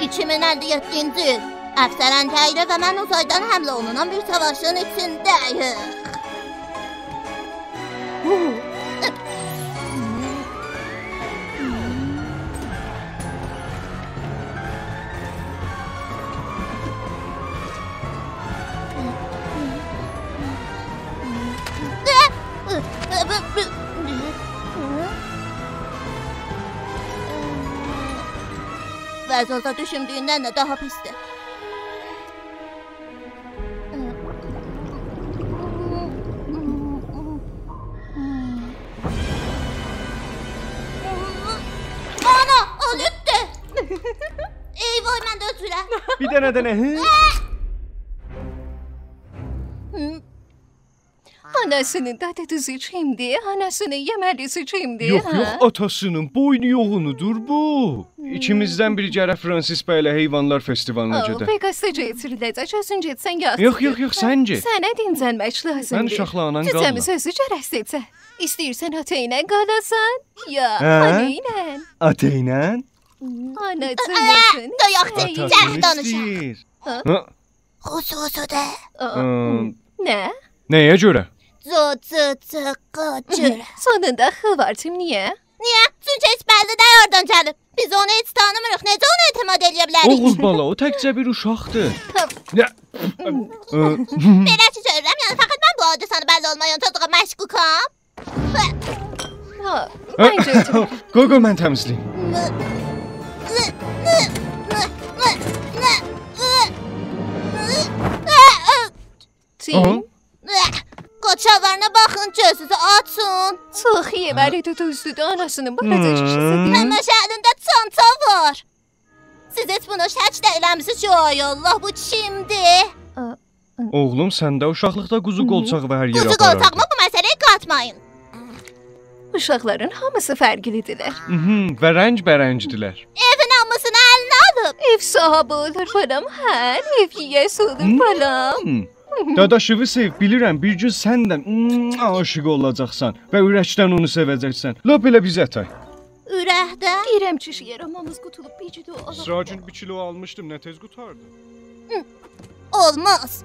2057-ci il. Əfsərən Təyri və mən uzaydan həmlə olunan bir savaşın içindəyik. Vəzolda düşündüyündən də daha pisdir. Ana, o lütdü. Eyvay, mən də özürəm. Bir dənə, Anasının dadı tuzu kimdi? Anasının yemelisi kimdi? Yox, atasının boynu yoğunudur bu. İkimizdən biri gərək Fransis bəylə heyvanlar festivalına gedə. Pegasus'a getiriləcək, özün getsən yaxşı. Yox, sən get. Sənə dincəlmək lazımdır. Mən uşaqla anan qalma. Cücəmiz özü cərəst etsə. İstəyirsən ata ilə qalasan, ya ana ilə. Ata ilə? Anacığın. Dayaq deyil, cəh danışaq. İstəyir. Xususudə. Nə? Nəyə görə? Cırə. Sonunda xı var, niyə? Niyə? Çünki heç bəlli də oradan gəlib. Biz onu heç tanımırıq. Necə onu etimad edə bilərik? Oğuz bala, o təkcə bir uşaqdır. Belə ki, görürəm, yəni fəqət mən bu hadisanı bəlli olmayan çocuğa məşqukam. Qoy, mən təmizliyim. Tim? Qoçalarına baxın, gözünüzü açın. Çox yeməli düzdür, anasının barada kişisidir. Mənim şəhərində çanta var. Siz heç bunu şək də eləmişsiniz. Ay Allah, bu kimdir? Oğlum, sən də uşaqlıqda quzu qolçağı və hər yerə aparardın. Quzu qolçağımı bu məsələyə qatmayın. Uşaqların hamısı fərqlidirlər. Və rəng-bərəngdirlər. Evin hamısını əlinə alıb. Ev sahibi olur balam, ev yiyəsi olur balam. Dadaşıvı sev, bilirəm, bir gün səndən aşıq olacaqsan və ürəkdən onu sevəcəksən. Lap elə biz ətək. Ürəkdən? Deyirəm ki, yaramamız qutulub bir cüdü alaq. Sıracın 1 kilo almışdım, nə tez qutardı? Olmaz.